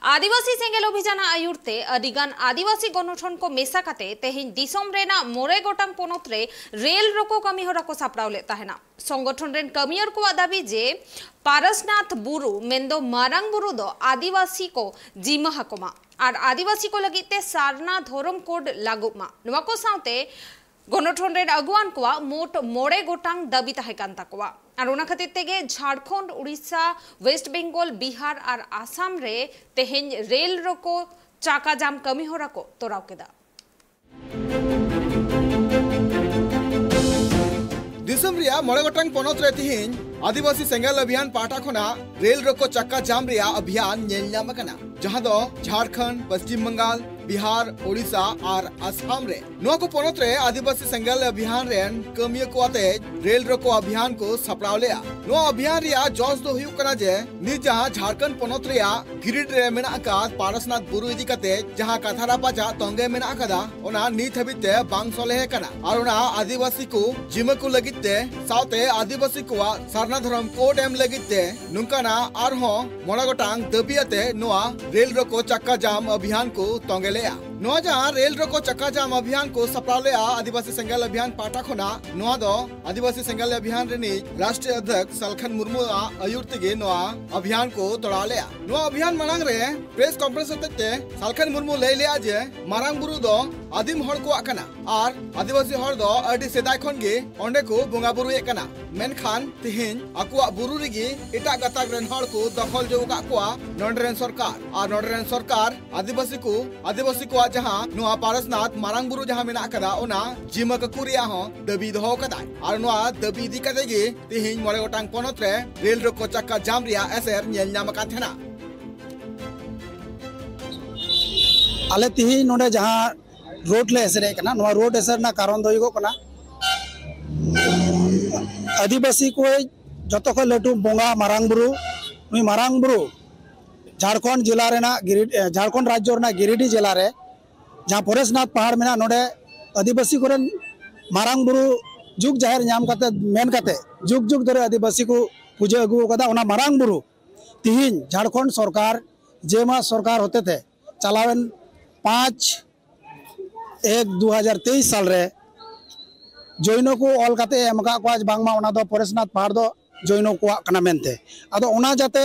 आदिवासी सेंगेल अभियान आयुरते अदिगान आदिवासी गणठन को मेसा काते तेहिन दिसोम रेना मोरे गोटांग पोनोत रे रेल रोको कमी होरा को सापड़ावले ताहेना संगठन रेन कमियर को दाबी जे पारसनाथ बुरु मेंदो मारांग बुरु दो आदिवासी को जीमा हकोमा और आदिवासी को लगिते सारना धोरम कोड लागुमा नवा को साउते गणठन रेन अगुआन को मोट मोरे गोटांग दाबी ताहेकान ताकोवा और उना खातिर तेगे झारखंड उड़ीसा वेस्ट बेंगल बिहार और आसाम रे तेहेन रेल रोको चाका जाम कमी होरा को तोराव केदा दिसम रिया मोड़े गोटांग पोनोत रे तिहिन आदिवासी सेंगेल अभियान पाटा खोना रेल रोको चक्का जाम रिया अभियान नेल नाम कना जहां दो झारखंड पश्चिम बंगाल बिहार ओडिशा और आसाम रे नुआ को पोनोत रे आदिवासी सेंगेल अभियान रेन कमिया को आते रेल रोको अभियान को सपड़ावले नुआ अभियान रिया जोस दो हुयु कना जे नि जहां झारखंड पोनोत रिया गिरिड रे मेना का पारसनाथ बुरु इदी कते जहां कथारा पाचा तोंगे मेना कदा ओना नीत हबिते बांग सोले कना और ओना आदिवासी को जिम को लगिते साउते आदिवासी को सारना धर्म कोड एम लगिते नुंकाना और हो मोड़ा गोटांग दबियाते नुआ रेल रोको चक्का जाम अभियान को तोंगे नोआ जहां रेल रोको चक्का जाम अभियान को सपड़ावले आदिवासी सेंगेल अभियान पाटा खोना नोआ दो आदिवासी सेंगेल अभियान रेनी राष्ट्रीय अध्यक्ष सालखन मुर्मू आयुर तेगे नोआ अभियान को तोड़ावले नोआ अभियान मांग रे प्रेस कॉन्फ्रेंस होते सालखन मुर्मू लय ले जे मारांग बुरु दो आदिम हड़ को आकना और आदिवासी हड़ दो अडी सेदाय खन गे ओंडे को बोंगा बुरु एकना मेनखान तिहिन अकुआ बुरु रिगी एटा गताक रेन हड़ को दखल जो का कुआ नोंडरेन सरकार और नोंडरेन सरकार आदिवासी को जहां नुआ पारसनाथ मारांग बुरु जहां मेना कदा ओना जिमक कुरिया हो दबी दहो कदा और नुआ दबी दी कदे गे तिहिन मोड़े गोटांग पोनोत रे रेल रोको चक्का जाम रिया एसर नेल नाम का थेना आले तिहिन नोडे जहां रोड ले एसरे कना नुआ रोड एसर ना कारण दो युगो कना आदिवासी को जतो को लटू बोंगा मारांग बुरु नुई मारांग बुरु झारखंड जिला रेना झारखंड राज्य रेना गिरिडीह जिला रे जहाँ परेशनाथ पहाड़ में नोडे आदिवासी को मारांग बुरु जुग जाहिर नाम करते मेन करते जुग जुग धरे आदिवासी को पूजा अगू कदा ओना मारांग बुरु तिहिन झारखंड सरकार जेमा सरकार होते थे चलावेन 5/1/2023 साल रे जैनो को ऑल करते एमका को आज बांगमा ओना दो परेशनाथ पहाड़ दो जैनो को कना मेनते आदो ओना जाते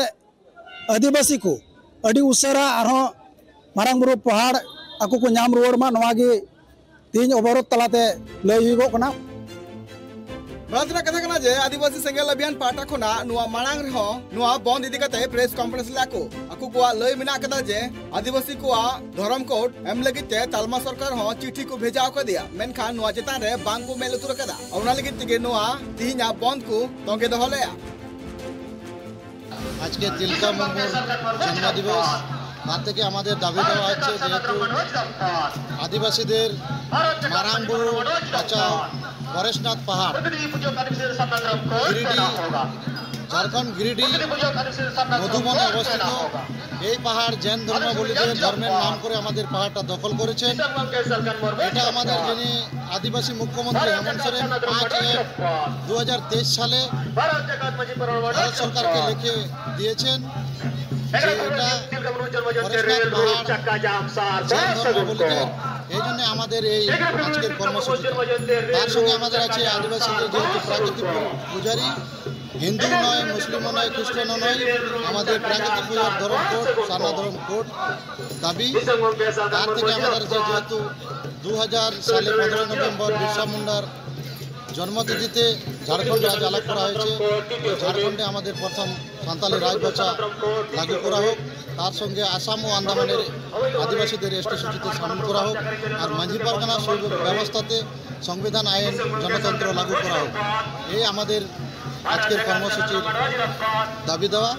आदिवासी को अड़ी उसरा आरो मारांग बुरु पहाड़ aku ko nyam ruwar ma noa gi tin oborot talate lay higo kana बातरा कथा कना जे आदिवासी सेंगेल अभियान पाटा खोना नुआ मांग रहो नुआ बंद इदी कते प्रेस कॉन्फ्रेंस लाको aku को लय मिना कदा जे आदिवासी को धर्म कोड एम लगिते तालमा सरकार हो चिट्ठी को भेजा को दिया मेनखान नुआ चेतान रे बांग को मेल उतर कदा ओना लगित तिगे नुआ तिहिना बंद को तोंगे दहले आज के तिलका मुर्मू जन्म दिवस ताते के हमारे दाबी देवा আছে যেহেতু আদিবাসীদের মারাং বুরু বাঁচাও পরেশনাথ পাহাড় गिरिडीह झारखंड गिरिडीह মধুবনে অবস্থিত এই পাহাড় জৈন ধর্মাবলম্বীদের ধর্মের নাম করে আমাদের পাহাড়টা দখল করেছেন এটা আমাদের যিনি আদিবাসী মুখ্যমন্ত্রী হেমন্ত সোরেন 5/1/2023 সালে ভারত সরকারকে লিখে দিয়েছেন আজকের কর্মসূচি তার সঙ্গে আমাদের আছে আদিবাসীদের যেহেতু প্রাকৃতিক পূজারী হিন্দু নয় মুসলিম নয় খ্রিস্টানও নয় আমাদের প্রাকৃতিক পূজার ধর্ম কোড সারনা ধর্ম কোড দাবি তার থেকে আমাদের যেহেতু 2000 সালে 15 নভেম্বর বিরসা মুন্ডার জন্মতিথিতে झारखंड রাজ আলাপ করা হয়েছে झारखंडে আমাদের প্রথম সাঁওতালি রাজভাষা লাগু করা হোক তার সঙ্গে আসাম ও আন্দামানের আদিবাসীদের এসটি সূচিতে শামিল করা হোক আর মাঝি পারগানা ব্যবস্থাতে সংবিধান আইন গণতন্ত্র লাগু করা হোক এই আমাদের আজকের কর্মসূচির দাবি দেওয়া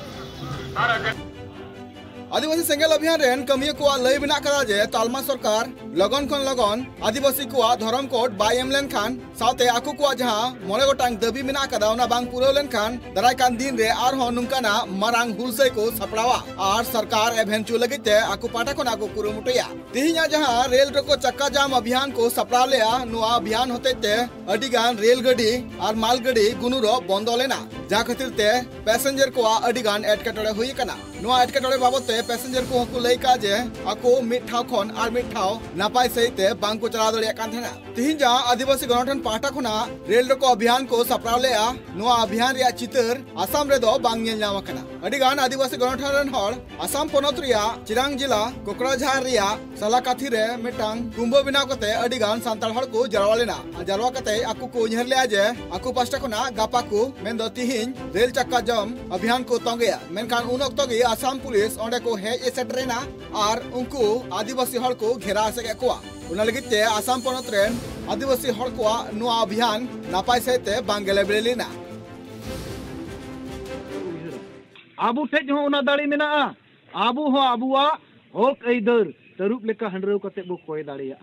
आदिवासी सेंगेल अभियान रेन कमिया को लय बिना करा जे तालमा सरकार लगन खन लगन आदिवासी को धर्म कोड बाय एम लेन खान साथे आकु को जहां मोले गोटांग दबी बिना कदा ओना बांग पुरो लेन खान दराय कान दिन रे आर हो नुंकाना मारांग हुलसे को सपड़ावा और सरकार एभेंचु लगिते आकु पाटा कोन आकु कुरुमुटया तिहिया जहां रेल रोको चक्का जाम अभियान को सपड़ावले नुआ अभियान होते ते अडिगान रेल गाड़ी और माल गाड़ी गुनुरो बंद लेना जा खातिर ते पैसेंजर को अडिगान एटकेटोड़े हुई कना नोआ एटकेटोड़े बाबत ते पैसेंजर को हकु लई का जे आको मिट ठाव खन आर मिट ठाव नापाय सहिते बांग को चला दड़िया कान थेना तिहिन जा आदिवासी गणठन पाटा खुना रेल रोको अभियान को सपराव लेआ नोआ अभियान रिया चितर आसाम रे दो बांग नेल नाम कना अडिगान आदिवासी गणठन रन हर आसाम पोनत रिया चिरांग जिला कोकराझार रिया सलाकाथी रे मिटांग कुंभो बिनाव कते अडिगान सांताल हर को जरवा लेना जरवा कते आकु को उनहर लेआ जे आकु पास्टा खुना गापा को मेन दो तिहिन रेल चक्का जाम अभियान को तोंगेया मेनखान उन ऑक्तो गे आसाम पुलिस ओंडे को हेज सेटरेना आर उनको आदिवासी हर को घेरा सके कोआ उना लगित ते आसाम पोनत रेन आदिवासी हर को नुआ अभियान नापाय सहिते बांगेले बेलेना आबू ठेज हो उना दाड़ी मेना आबू हो आबुआ हक ऐदर तरुप लेका हंड्रेव कते बो कोय दाड़िया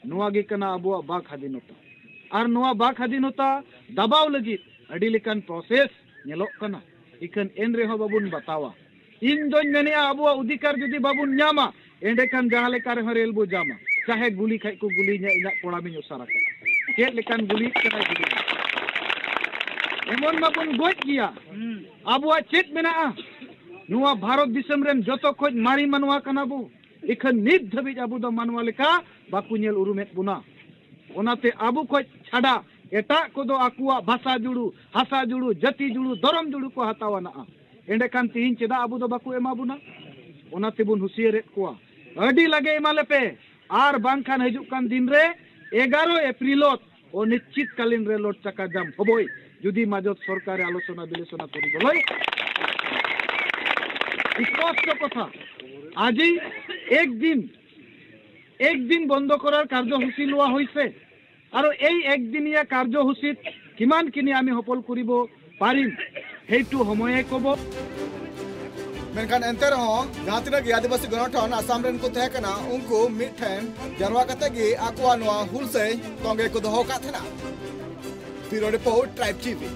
नुआ गे कना आबुआ बा खादिनता आर नुआ बा खादिनता दबाव लगित अडी लेकान प्रोसेस नेलोक कना इकन एन रे हो बाबुन बतावा इन दोन मेने आबुआ अधिकार जुदी बाबुन न्यामा एंडे कान जहां लेका रे रेल बो जामा चाहे गुली खाई को गुली nya इना कोड़ा में उसारा के लेकान गुली कना गुली एमन बाबुन गोज गिया आबुआ चेत मेना नुआ भारत दिसम रेन जतो खोज मारी मानवा कना बो इखन नित धबी आबु दो मानवा लेका बाकु नेल उरुमेत बुना ओनाते आबु खोज छाड़ा एटा को दो आकुआ भाषा जुड़ू हासा जुड़ू जाति जुड़ू धर्म जुड़ू को हतावा ना एंडे कान तिहिन चेदा आबु दो बाकु एमा बुना ओनाते बुन हुसियरे कोआ अडी लगे एमाले पे आर बांखान हजू कान दिन रे 11 एप्रिलत ओ निश्चित कालीन रे लोट चक्का जाम हबोय जुदी माजत सरकार आलोचना बिलोचना करि बलय स्पष्ट कथा आजि एक दिन बंद करार कार्यसूची लोआ होइसे और এই একদিনিয়া কার্যসূচীত কিমান কিনি আমি সফল কৰিব পাৰিম সেইটো সময়ে কব मेनखान एंते रहो जहां तिना आदिवासी गणठन आसाम रेन को तहे कना उनको मिठेन जरवा कते गे आकुआ नोआ हुल से तोंगे को दोहो का थेना ब्यूरो रिपोर्ट ट्राइब टीवी।